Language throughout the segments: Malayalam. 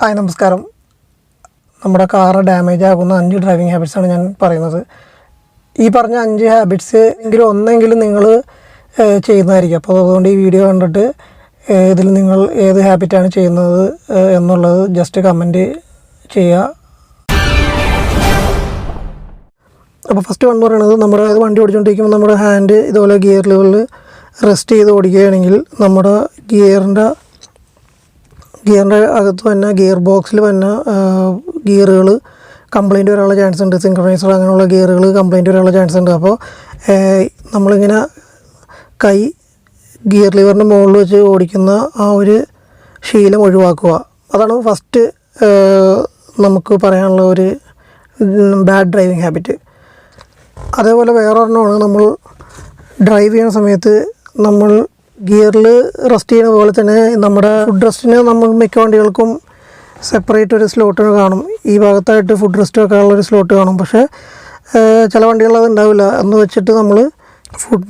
ഹായ് നമസ്കാരം. നമ്മുടെ കാറ് ഡാമേജ് ആകുന്ന 5 ഡ്രൈവിംഗ് ഹാബിറ്റ്സാണ് ഞാൻ പറയുന്നത്. ഈ പറഞ്ഞ 5 ഹാബിറ്റ്സ് എങ്കിലും ഒന്നെങ്കിലും നിങ്ങൾ ചെയ്യുന്നതായിരിക്കും. അപ്പോൾ അതുകൊണ്ട് ഈ വീഡിയോ കണ്ടിട്ട് ഇതിൽ നിങ്ങൾ ഏത് ഹാബിറ്റാണ് ചെയ്യുന്നത് എന്നുള്ളത് ജസ്റ്റ് കമൻറ്റ് ചെയ്യുക. അപ്പോൾ ഫസ്റ്റ് വൺ പറയുന്നത്, നമ്മുടെ വണ്ടി ഓടിച്ചുകൊണ്ടിരിക്കുമ്പോൾ നമ്മുടെ ഹാൻഡ് ഇതുപോലെ ഗിയർ ലെവലിൽ റെസ്റ്റ് ചെയ്ത് ഓടിക്കുകയാണെങ്കിൽ നമ്മുടെ ഗിയറിൻ്റെ അകത്ത് തന്നെ ഗിയർ ബോക്സിൽ തന്നെ ഗിയറുകൾ കംപ്ലൈൻറ്റ് വരാനുള്ള ചാൻസ് ഉണ്ട്. സിങ്ക്രണൈസർ അങ്ങനെയുള്ള ഗിയറുകൾ കംപ്ലൈൻറ്റ് വരാനുള്ള ചാൻസ് ഉണ്ട്. അപ്പോൾ നമ്മളിങ്ങനെ കൈ ഗിയർ ലിവറിൻ്റെ മുകളിൽ വെച്ച് ഓടിക്കുന്ന ആ ഒരു ശീലം ഒഴിവാക്കുക. അതാണ് ഫസ്റ്റ് നമുക്ക് പറയാനുള്ള ഒരു ബാഡ് ഡ്രൈവിംഗ് ഹാബിറ്റ്. അതേപോലെ വേറൊരെണ്ണമാണ്, നമ്മൾ ഡ്രൈവ് ചെയ്യുന്ന സമയത്ത് നമ്മൾ ഗിയറിൽ റെസ്റ്റ് ചെയ്യുന്ന പോലെ തന്നെ നമ്മുടെ ഫുഡ് റെസ്റ്റിന് നമ്മൾ മിക്ക വണ്ടികൾക്കും സെപ്പറേറ്റ് ഒരു സ്ലോട്ട് കാണും. ഈ ഭാഗത്തായിട്ട് ഫുഡ് റെസ്റ്റ് വെക്കാനുള്ളൊരു സ്ലോട്ട് കാണും. പക്ഷേ ചില വണ്ടികളത് ഉണ്ടാവില്ല. എന്ന് വെച്ചിട്ട്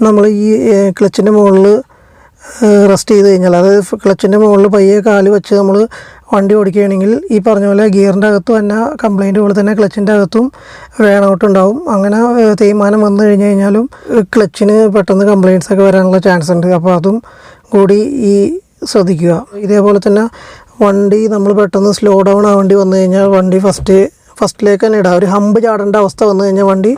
നമ്മൾ ഈ ക്ലച്ചിൻ്റെ മുകളിൽ റെസ്റ്റ് ചെയ്ത് കഴിഞ്ഞാൽ, അതായത് ക്ലച്ചിൻ്റെ മുകളിൽ പയ്യെ കാല് വെച്ച് നമ്മൾ വണ്ടി ഓടിക്കുകയാണെങ്കിൽ ഈ പറഞ്ഞ പോലെ ഗിയറിൻ്റെ അകത്തും തന്നെ കംപ്ലൈൻറ്റ് പോലെ തന്നെ ക്ലച്ചിൻ്റെ അകത്തും വേണൗട്ടുണ്ടാവും. അങ്ങനെ തേയ്മാനം വന്നു കഴിഞ്ഞാലും ക്ലച്ചിന് പെട്ടെന്ന് കംപ്ലൈൻറ്റ്സ് ഒക്കെ വരാനുള്ള ചാൻസ് ഉണ്ട്. അപ്പോൾ അതും കൂടി ശ്രദ്ധിക്കുക. ഇതേപോലെ തന്നെ വണ്ടി നമ്മൾ പെട്ടെന്ന് സ്ലോ ഡൗൺ ആവേണ്ടി വന്നു കഴിഞ്ഞാൽ വണ്ടി ഫസ്റ്റിലേക്ക് തന്നെ ഇടുക. ഒരു ഹമ്പ് ചാടേണ്ട അവസ്ഥ വന്നു കഴിഞ്ഞാൽ വണ്ടി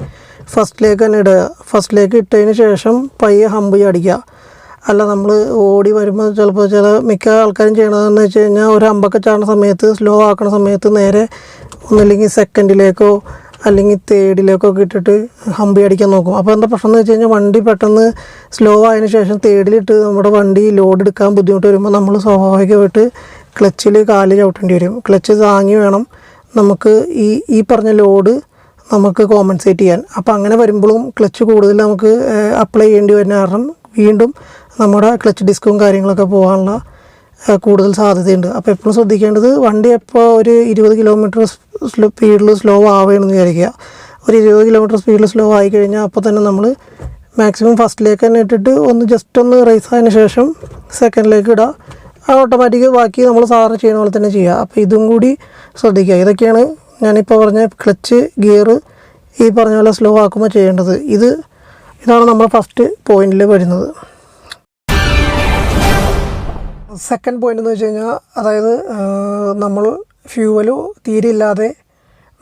ഫസ്റ്റിലേക്ക് തന്നെ ഇടുക. ഫസ്റ്റിലേക്ക് ഇട്ടതിന് ശേഷം പയ്യെ ഹമ്പ് ചാടിക്കുക. അല്ല, നമ്മൾ ഓടി വരുമ്പോൾ ചിലപ്പോൾ മിക്ക ആൾക്കാരും ചെയ്യണതെന്ന് വെച്ച് കഴിഞ്ഞാൽ ഒരു ഹമ്പൊക്കെ ചാടുന്ന സമയത്ത്, സ്ലോ ആക്കുന്ന സമയത്ത് നേരെ ഒന്നില്ലെങ്കിൽ സെക്കൻഡിലേക്കോ അല്ലെങ്കിൽ തേർഡിലേക്കോ ഒക്കെ ഇട്ടിട്ട് ഹമ്പ് അടിക്കാൻ നോക്കും. അപ്പോൾ എന്താ പ്രശ്നം എന്ന് വെച്ച് കഴിഞ്ഞാൽ വണ്ടി പെട്ടെന്ന് സ്ലോ ആയതിനു ശേഷം തേർഡിലിട്ട് നമ്മുടെ വണ്ടി ലോഡ് എടുക്കാൻ ബുദ്ധിമുട്ട് വരുമ്പോൾ നമ്മൾ സ്വാഭാവികമായിട്ട് ക്ലച്ചിൽ കാല് ചവിട്ടേണ്ടി വരും. ക്ലച്ച് താങ്ങി വേണം നമുക്ക് ഈ പറഞ്ഞ ലോഡ് നമുക്ക് കോമ്പൻസേറ്റ് ചെയ്യാൻ. അപ്പോൾ അങ്ങനെ വരുമ്പോഴും ക്ലച്ച് കൂടുതൽ നമുക്ക് അപ്ലൈ ചെയ്യേണ്ടി വരുന്ന കാരണം വീണ്ടും നമ്മുടെ ക്ലച്ച് ഡിസ്കും കാര്യങ്ങളൊക്കെ പോകാനുള്ള കൂടുതൽ സാധ്യതയുണ്ട്. അപ്പോൾ എപ്പോഴും ശ്രദ്ധിക്കേണ്ടത്, വണ്ടി എപ്പോൾ ഒരു 20 കിലോമീറ്റർ സ്പീഡിൽ സ്ലോ ആവുകയാണെന്ന് വിചാരിക്കുക. ഒരു 20 കിലോമീറ്റർ സ്പീഡിൽ സ്ലോ ആയി കഴിഞ്ഞാൽ അപ്പോൾ തന്നെ നമ്മൾ മാക്സിമം ഫസ്റ്റിലേക്ക് തന്നെ ഇട്ടിട്ട് ജസ്റ്റ് ഒന്ന് റേസ് ആയതിനു ശേഷം സെക്കൻഡിലേക്ക് ഇടുക. ഓട്ടോമാറ്റിക് ബാക്കി നമ്മൾ സാധാരണ ചെയ്യുന്ന പോലെ തന്നെ ചെയ്യുക. അപ്പോൾ ഇതും കൂടി ശ്രദ്ധിക്കുക. ഇതൊക്കെയാണ് ഞാനിപ്പോൾ പറഞ്ഞ ക്ലച്ച് ഗിയർ ഈ പറഞ്ഞ പോലെ സ്ലോ ആക്കുമ്പോൾ ചെയ്യേണ്ടത്. ഇതാണ് നമ്മൾ ഫസ്റ്റ് പോയിന്റിൽ വരുന്നത്. സെക്കൻഡ് പോയിന്റ് എന്ന് വെച്ച് കഴിഞ്ഞാൽ, അതായത് നമ്മൾ ഫ്യൂവല് തീരെ ഇല്ലാതെ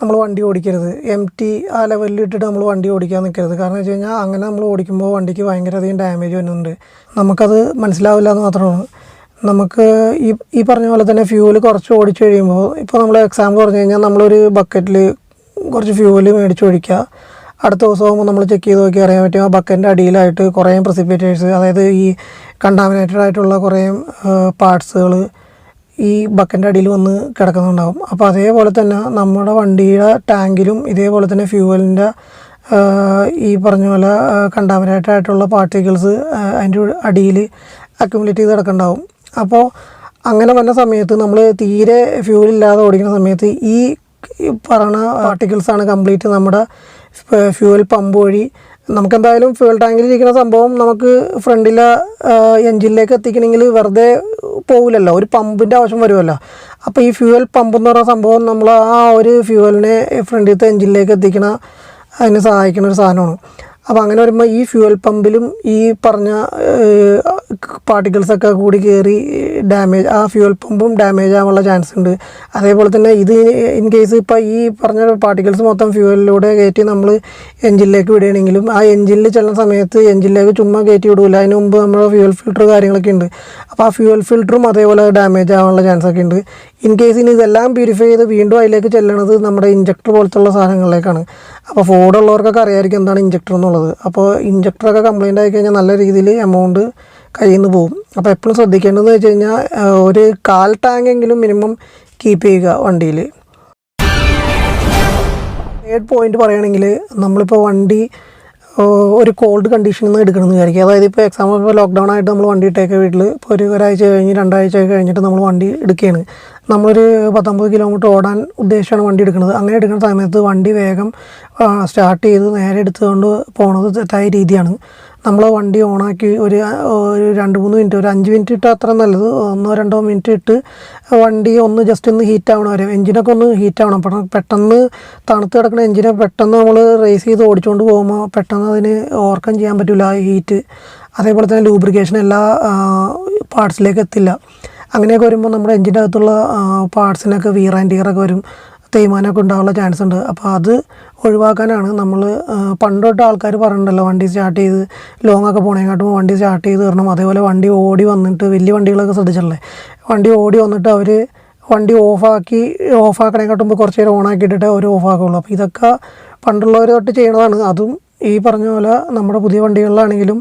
നമ്മൾ വണ്ടി ഓടിക്കരുത്. എംറ്റി ആ ലെവലിൽ ഇട്ടിട്ട് നമ്മൾ വണ്ടി ഓടിക്കാൻ നിൽക്കരുത്. കാരണം വെച്ച് കഴിഞ്ഞാൽ അങ്ങനെ നമ്മൾ ഓടിക്കുമ്പോൾ വണ്ടിക്ക് ഭയങ്കരധികം ഡാമേജ് വരുന്നുണ്ട്. നമുക്കത് മനസ്സിലാവില്ല എന്ന് മാത്രമാണ്. നമുക്ക് ഈ പറഞ്ഞ പോലെ തന്നെ ഫ്യൂവൽ കുറച്ച് ഓടിച്ചു കഴിയുമ്പോൾ, ഇപ്പോൾ നമ്മൾ എക്സാമ്പിൾ പറഞ്ഞു കഴിഞ്ഞാൽ നമ്മളൊരു ബക്കറ്റിൽ കുറച്ച് ഫ്യൂവൽ മേടിച്ച് ഒഴിക്കുക. അടുത്ത ദിവസമാകുമ്പോൾ നമ്മൾ ചെക്ക് ചെയ്ത് നോക്കി അറിയാൻ പറ്റും, ആ ബക്കറ്റിൻ്റെ അടിയിലായിട്ട് കുറേ പ്രസിപ്പിറ്റേഴ്സ്, അതായത് ഈ കണ്ടാമിനേറ്റഡ് ആയിട്ടുള്ള കുറേ പാർട്സുകൾ ഈ ബക്കറ്റിൻ്റെ അടിയിൽ വന്ന് കിടക്കുന്നുണ്ടാകും. അപ്പോൾ അതേപോലെ തന്നെ നമ്മുടെ വണ്ടിയുടെ ടാങ്കിലും ഇതേപോലെ തന്നെ ഫ്യൂവലിൻ്റെ ഈ പറഞ്ഞ പോലെ കണ്ടാമിനേറ്റഡ് ആയിട്ടുള്ള പാർട്ടിക്കിൾസ് അതിൻ്റെ അടിയിൽ അക്യുമുലേറ്റ് ചെയ്ത് കിടക്കുന്നുണ്ടാവും. അപ്പോൾ അങ്ങനെ വന്ന സമയത്ത് നമ്മൾ തീരെ ഫ്യൂവലില്ലാതെ ഓടിക്കുന്ന സമയത്ത് ഈ പറയുന്ന പാർട്ടിക്കിൾസാണ് കംപ്ലീറ്റ് നമ്മുടെ ഫ്യൂവൽ പമ്പ് വഴി നമുക്കെന്തായാലും ഫ്യൂവൽ ടാങ്കിൽ ഇരിക്കുന്ന സംഭവം നമുക്ക് ഫ്രണ്ടിലെ എൻജിനിലേക്ക് എത്തിക്കണമെങ്കിൽ വെറുതെ പോകില്ലല്ലോ, ഒരു പമ്പിൻ്റെ ആവശ്യം വരുമല്ലോ. അപ്പോൾ ഈ ഫ്യൂവൽ പമ്പ് എന്ന് പറയുന്ന സംഭവം നമ്മൾ ആ ഒരു ഫ്യൂവലിനെ ഫ്രണ്ടിലത്തെ എൻജിനിലേക്ക് എത്തിക്കണ അതിന് സഹായിക്കുന്ന ഒരു സാധനമാണ്. അപ്പോൾ അങ്ങനെ വരുമ്പോൾ ഈ ഫ്യൂവൽ പമ്പിലും ഈ പറഞ്ഞ പാർട്ടിക്കിൾസൊക്കെ കൂടി കയറി ആ ഫ്യൂവൽ പമ്പും ഡാമേജ് ആവാനുള്ള ചാൻസ് ഉണ്ട്. അതേപോലെ തന്നെ ഇൻ കേസ് ഇപ്പോൾ ഈ പറഞ്ഞ പാർട്ടിക്കിൾസ് മൊത്തം ഫ്യൂവലിലൂടെ കയറ്റി നമ്മൾ എൻജിനിലേക്ക് വിടുകയാണെങ്കിലും ആ എൻജിനിൽ ചെല്ലുന്ന സമയത്ത് എൻജിനിലേക്ക് ചുമ്മാ കയറ്റി വിടില്ല. അതിന് മുമ്പ് നമ്മുടെ ഫ്യൂവൽ ഫിൽറ്റർ കാര്യങ്ങളൊക്കെ ഉണ്ട്. അപ്പോൾ ആ ഫ്യൂവൽ ഫിൽറ്ററും അതേപോലെ ഡാമേജ് ആവാനുള്ള ചാൻസ് ഒക്കെ ഉണ്ട്. ഇൻ കേസ് ഇനി ഇതെല്ലാം പ്യൂരിഫൈ ചെയ്ത് വീണ്ടും അതിലേക്ക് ചെല്ലണത് നമ്മുടെ ഇഞ്ചക്ടർ പോലത്തുള്ള സാധനങ്ങളിലേക്കാണ്. അപ്പോൾ ഫോർഡ് ഉള്ളവർക്കൊക്കെ അറിയാമായിരിക്കും എന്താണ് ഇഞ്ചക്ടർ എന്നുള്ളത്. അപ്പോൾ ഇഞ്ചക്ടറൊക്കെ കംപ്ലൈൻ്റ് ആയി കഴിഞ്ഞാൽ നല്ല രീതിയിൽ എമൗണ്ട് കയ്യിൽ നിന്ന് പോകും. അപ്പോൾ എപ്പോഴും ശ്രദ്ധിക്കേണ്ടതെന്ന് വെച്ച് കഴിഞ്ഞാൽ ഒരു 1/4 ടാങ്കെങ്കിലും മിനിമം കീപ്പ് ചെയ്യുക വണ്ടിയിൽ. തേർഡ് പോയിന്റ് പറയുകയാണെങ്കിൽ, നമ്മളിപ്പോൾ വണ്ടി ഒരു കോൾഡ് കണ്ടീഷനിൽ നിന്ന് എടുക്കണമെന്ന് വിചാരിക്കുക. അതായത് ഇപ്പോൾ എക്സാമ്പിൾ ഇപ്പോൾ ലോക്ക്ഡൗൺ ആയിട്ട് നമ്മൾ വണ്ടി ഇട്ടേക്കുക വീട്ടിൽ, ഇപ്പോൾ ഒരാഴ്ച കഴിഞ്ഞ് 2 ആഴ്ച കഴിഞ്ഞിട്ട് നമ്മൾ വണ്ടി എടുക്കുകയാണ്. നമ്മളൊരു 19 കിലോമീറ്റർ ഓടാൻ ഉദ്ദേശിച്ചാണ് വണ്ടി എടുക്കുന്നത്. അങ്ങനെ എടുക്കുന്ന സമയത്ത് വണ്ടി വേഗം സ്റ്റാർട്ട് ചെയ്ത് നേരെ എടുത്തുകൊണ്ട് പോകുന്നത് തെറ്റായ രീതിയാണ്. നമ്മൾ വണ്ടി ഓണാക്കി ഒരു 2-3 മിനിറ്റ്, ഒരു 5 മിനിറ്റ് ഇട്ടാൽ അത്ര നല്ലത്. 1-2 മിനിറ്റ് ഇട്ട് വണ്ടി ഒന്ന് ജസ്റ്റ് ഒന്ന് ഹീറ്റ് ആവണം വരെ, എഞ്ചിനൊക്കെ ഒന്ന് ഹീറ്റ് ആവണം. പെട്ടെന്ന് തണുത്ത് കിടക്കുന്ന എഞ്ചിനെ പെട്ടെന്ന് നമ്മൾ റേസ് ചെയ്ത് ഓടിച്ചുകൊണ്ട് പോകുമ്പോൾ പെട്ടെന്ന് അതിന് ഓവർകം ചെയ്യാൻ പറ്റില്ല ആ ഹീറ്റ്. അതേപോലെ തന്നെ ലൂബ്രിക്കേഷൻ എല്ലാ പാർട്സിലേക്ക് എത്തില്ല. അങ്ങനെയൊക്കെ വരുമ്പോൾ നമ്മുടെ എഞ്ചിൻ്റെ അകത്തുള്ള പാർട്സിനൊക്കെ വീർ ആൻഡ് ടിയറൊക്കെ വരും, തേയ്മാനമൊക്കെ ഉണ്ടാകാനുള്ള ചാൻസ് ഉണ്ട്. അപ്പോൾ അത് ഒഴിവാക്കാനാണ് നമ്മൾ പണ്ട് തൊട്ട് ആൾക്കാർ പറഞ്ഞിട്ടുണ്ടല്ലോ, വണ്ടി സ്റ്റാർട്ട് ചെയ്ത് ലോങ് ഒക്കെ പോണേക്കാട്ടും വണ്ടി സ്റ്റാർട്ട് ചെയ്ത് തരണം. അതേപോലെ വണ്ടി ഓടി വന്നിട്ട് വലിയ വണ്ടികളൊക്കെ ശ്രദ്ധിച്ചിട്ടുള്ളേ, വണ്ടി ഓടി വന്നിട്ട് അവർ വണ്ടി ഓഫാക്കണേക്കാട്ടും മുമ്പ് കുറച്ച് നേരം ഓണാക്കിയിട്ടിട്ട് അവർ ഓഫാക്കുള്ളൂ. അപ്പോൾ ഇതൊക്കെ പണ്ടുള്ളവർ തൊട്ട് ചെയ്യണതാണ്. അതും ഈ പറഞ്ഞ പോലെ നമ്മുടെ പുതിയ വണ്ടികളിലാണെങ്കിലും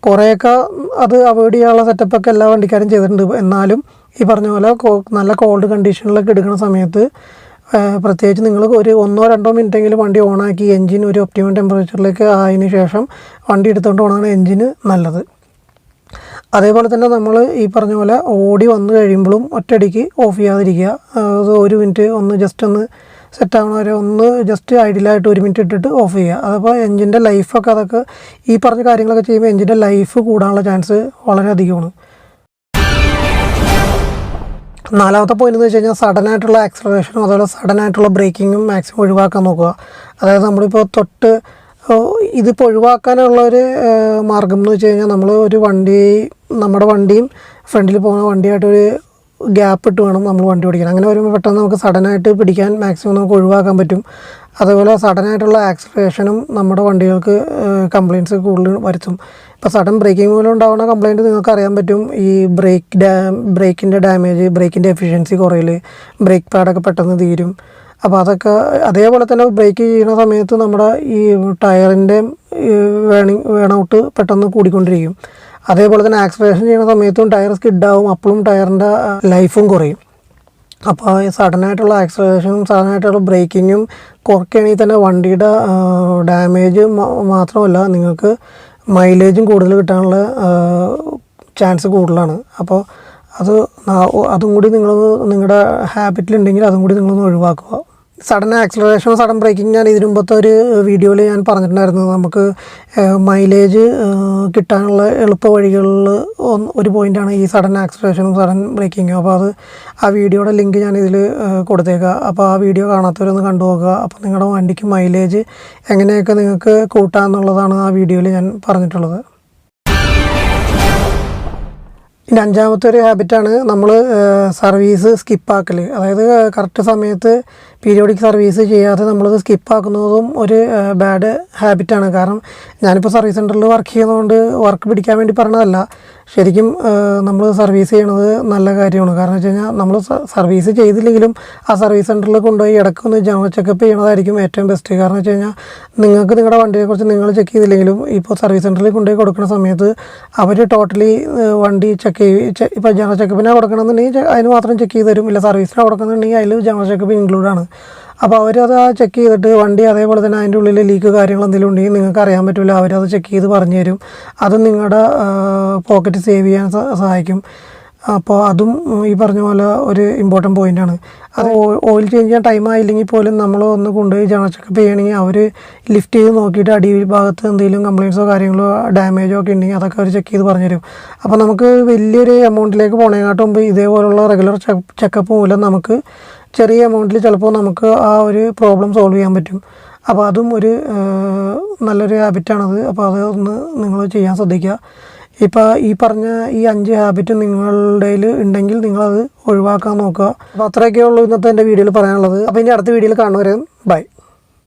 കുറേയൊക്കെ അത് അവോയ്ഡ് ചെയ്യാനുള്ള സെറ്റപ്പൊക്കെ എല്ലാ വണ്ടിക്കാരും ചെയ്തിട്ടുണ്ട്. എന്നാലും ഈ പറഞ്ഞ പോലെ നല്ല കോൾഡ് കണ്ടീഷനിലൊക്കെ എടുക്കുന്ന സമയത്ത് പ്രത്യേകിച്ച് നിങ്ങൾ ഒരു 1-2 മിനിറ്റെങ്കിലും വണ്ടി ഓണാക്കി എൻജിൻ ഒരു ഒപ്റ്റിമം ടെമ്പറേച്ചറിലേക്ക് ആയതിന് ശേഷം വണ്ടി എടുത്തുകൊണ്ട് പോകണതാണ് എൻജിന് നല്ലത്. അതേപോലെ തന്നെ നമ്മൾ ഈ പറഞ്ഞ പോലെ ഓടി വന്നു കഴിയുമ്പോഴും ഒറ്റയടിക്ക് ഓഫ് ചെയ്യാതിരിക്കുക. അത് 1 മിനിറ്റ് ഒന്ന് ജസ്റ്റ് ഒന്ന് സെറ്റ് ആവണ വരെ ഒന്ന് ജസ്റ്റ് ഐഡിയലായിട്ട് 1 മിനിറ്റ് ഇട്ടിട്ട് ഓഫ് ചെയ്യുക. അതപ്പോൾ എൻജിൻ്റെ ലൈഫൊക്കെ അതൊക്കെ ഈ പറഞ്ഞ കാര്യങ്ങളൊക്കെ ചെയ്യുമ്പോൾ എൻജിൻ്റെ ലൈഫ് കൂടാനുള്ള ചാൻസ് വളരെ അധികമാണ്. 4ാമത്തെ പോയിന്റ് എന്ന് വെച്ച് കഴിഞ്ഞാൽ സഡനായിട്ടുള്ള ആക്സലറേഷനും അതുപോലെ സഡനായിട്ടുള്ള ബ്രേക്കിങ്ങും മാക്സിമം ഒഴിവാക്കാൻ നോക്കുക. അതായത് നമ്മളിപ്പോൾ ഇതിപ്പോൾ ഒഴിവാക്കാനുള്ളൊരു മാർഗം എന്ന് വെച്ച് കഴിഞ്ഞാൽ നമ്മൾ നമ്മുടെ വണ്ടിയും ഫ്രണ്ടിൽ പോകുന്ന വണ്ടിയായിട്ടൊരു ഗ്യാപ്പ് ഇട്ട് വേണം നമ്മൾ വണ്ടി ഓടിക്കാൻ. അങ്ങനെ വരുമ്പോൾ പെട്ടെന്ന് നമുക്ക് സഡനായിട്ട് പിടിക്കാൻ മാക്സിമം നമുക്ക് ഒഴിവാക്കാൻ പറ്റും. അതുപോലെ സഡനായിട്ടുള്ള ആക്സലറേഷനും നമ്മുടെ വണ്ടികൾക്ക് കംപ്ലയിൻറ്റ്സ് കൂടുതൽ വരുത്തും. ഇപ്പോൾ സഡൻ ബ്രേക്കിംഗ് മൂലം ഉണ്ടാകുന്ന കംപ്ലയിൻറ്റ് നിങ്ങൾക്ക് അറിയാൻ പറ്റും. ഈ ബ്രേക്കിൻ്റെ ഡാമേജ്, ബ്രേക്കിൻ്റെ എഫിഷ്യൻസി കുറയൽ, ബ്രേക്ക് പാഡൊക്കെ പെട്ടെന്ന് തീരും. അപ്പോൾ അതൊക്കെ അതേപോലെ തന്നെ ബ്രേക്ക് ചെയ്യുന്ന സമയത്ത് നമ്മുടെ ഈ ടയറിൻ്റെ വേണൗട്ട് പെട്ടെന്ന് കൂടിക്കൊണ്ടിരിക്കും. അതേപോലെ തന്നെ ആക്സലറേഷൻ ചെയ്യുന്ന സമയത്തും ടയർ സ്കിഡാവും, അപ്പോഴും ടയറിൻ്റെ ലൈഫും കുറയും. അപ്പോൾ സഡനായിട്ടുള്ള ആക്സലറേഷനും സഡനായിട്ടുള്ള ബ്രേക്കിങ്ങും കുറയ്ക്കുകയാണെങ്കിൽ തന്നെ വണ്ടിയുടെ ഡാമേജ് മാത്രമല്ല നിങ്ങൾക്ക് മൈലേജും കൂടുതൽ കിട്ടാനുള്ള ചാൻസ് കൂടുതലാണ്. അപ്പോൾ അതും കൂടി നിങ്ങളുടെ ഹാബിറ്റിലുണ്ടെങ്കിൽ അതും കൂടി നിങ്ങളൊന്ന് ഒഴിവാക്കുക. സഡൻ ആക്സലറേഷനും സഡൻ ബ്രേക്കിംഗ് ഞാൻ ഇതിനു മുമ്പത്തെ ഒരു വീഡിയോയിൽ ഞാൻ പറഞ്ഞിട്ടുണ്ടായിരുന്നു. നമുക്ക് മൈലേജ് കിട്ടാനുള്ള എളുപ്പ വഴികളിൽ ഒരു പോയിൻ്റാണ് ഈ സഡൻ ആക്സലറേഷനും സഡൻ ബ്രേക്കിങ്ങും. അപ്പോൾ ആ വീഡിയോയുടെ ലിങ്ക് ഞാൻ ഇതിൽ കൊടുത്തേക്കാം. അപ്പോൾ ആ വീഡിയോ കാണാത്തവരൊന്ന് കണ്ടു നോക്കുക. അപ്പോൾ നിങ്ങളുടെ വണ്ടിക്ക് മൈലേജ് എങ്ങനെയൊക്കെ നിങ്ങൾക്ക് കൂട്ടാമെന്നുള്ളതാണ് ആ വീഡിയോയിൽ ഞാൻ പറഞ്ഞിട്ടുള്ളത്. ഇനി 5ാമത്തെ ഒരു ഹാബിറ്റാണ് നമ്മൾ സർവീസ് സ്കിപ്പാക്കൽ. അതായത് കറക്റ്റ് സമയത്ത് പീരിയോഡിക് സർവീസ് ചെയ്യാതെ നമ്മളത് സ്കിപ്പാക്കുന്നതും ഒരു ബാഡ് ഹാബിറ്റാണ്. കാരണം ഞാനിപ്പോൾ സർവീസ് സെൻറ്ററിൽ വർക്ക് ചെയ്യുന്നതുകൊണ്ട് വർക്ക് പിടിക്കാൻ വേണ്ടി പറഞ്ഞതല്ല, ശരിക്കും നമ്മൾ സർവീസ് ചെയ്യണത് നല്ല കാര്യമാണ്. കാരണം വെച്ച് കഴിഞ്ഞാൽ നമ്മൾ സർവീസ് ചെയ്തില്ലെങ്കിലും ആ സർവീസ് സെൻറ്ററിൽ കൊണ്ടുപോയി ഇടയ്ക്കൊന്ന് ജനറൽ ചെക്കപ്പ് ചെയ്യണതായിരിക്കും ഏറ്റവും ബെസ്റ്റ്. കാരണം വെച്ച് കഴിഞ്ഞാൽ നിങ്ങൾക്ക് നിങ്ങളുടെ വണ്ടിയെക്കുറിച്ച് നിങ്ങൾ ചെക്ക് ചെയ്തില്ലെങ്കിലും ഇപ്പോൾ സർവീസ് സെൻറ്ററിൽ കൊണ്ടുപോയി കൊടുക്കുന്ന സമയത്ത് അവർ ടോട്ടലി വണ്ടി ചെക്ക് ചെയ്യും. ഇപ്പോൾ ജനറൽ ചെക്കപ്പിനാണ് കൊടുക്കണമെന്നുണ്ടെങ്കിൽ അതിന് മാത്രം ചെക്ക് ചെയ്ത് തരും. ഇല്ല സർവീസിനാണ് കൊടുക്കുന്നുണ്ടെങ്കിൽ അതിൽ ജനറൽ ചെക്കപ്പ് ഇൻക്ലൂഡാണ്. അപ്പോൾ അവരത് ചെക്ക് ചെയ്തിട്ട് വണ്ടി അതേപോലെ തന്നെ അതിൻ്റെ ഉള്ളിൽ ലീക്ക് കാര്യങ്ങൾ എന്തെങ്കിലും ഉണ്ടെങ്കിൽ നിങ്ങൾക്ക് അറിയാൻ പറ്റില്ല, അവരത് ചെക്ക് ചെയ്ത് പറഞ്ഞു തരും. അത് നിങ്ങളുടെ പോക്കറ്റ് സേവ് ചെയ്യാൻ സഹായിക്കും. അപ്പോൾ അതും ഈ പറഞ്ഞ പോലെ ഒരു ഇമ്പോർട്ടൻറ്റ് പോയിൻ്റാണ്. അത് ഓയിൽ ചേഞ്ച് ചെയ്യാൻ ടൈം ആയില്ലെങ്കിൽ പോലും നമ്മൾ ഒന്ന് കൊണ്ടുപോയി ജനറൽ ചെക്കപ്പ് ചെയ്യണമെങ്കിൽ അവർ ലിഫ്റ്റ് ചെയ്ത് നോക്കിയിട്ട് അടി ഭാഗത്ത് എന്തെങ്കിലും കംപ്ലയിൻറ്റ്സോ കാര്യങ്ങളോ ഡാമേജോ ഒക്കെ ഉണ്ടെങ്കിൽ അതൊക്കെ അവർ ചെക്ക് ചെയ്ത് പറഞ്ഞു തരും. അപ്പോൾ നമുക്ക് വലിയൊരു എമൗണ്ടിലേക്ക് പോണേക്കാട്ടും മുമ്പ് ഇതേപോലുള്ള റെഗുലർ ചെക്കപ്പ് മൂലം നമുക്ക് ചെറിയ എമൗണ്ടിൽ ചിലപ്പോൾ നമുക്ക് ആ ഒരു പ്രോബ്ലം സോൾവ് ചെയ്യാൻ പറ്റും. അപ്പോൾ അതും ഒരു നല്ലൊരു ഹാബിറ്റാണത്. അപ്പോൾ അതൊന്ന് നിങ്ങൾ ചെയ്യാൻ ശ്രദ്ധിക്കുക. ഇപ്പോൾ ഈ പറഞ്ഞ ഈ 5 ഹാബിറ്റ് നിങ്ങളുടെ ഉണ്ടെങ്കിൽ നിങ്ങളത് ഒഴിവാക്കാൻ നോക്കുക. അപ്പോൾ അത്രയൊക്കെ ഉള്ളൂ ഇന്നത്തെ എൻ്റെ വീഡിയോയിൽ പറയാനുള്ളത്. അപ്പോൾ ഇനി അടുത്ത വീഡിയോയിൽ കാണുന്നവരെ ബൈ.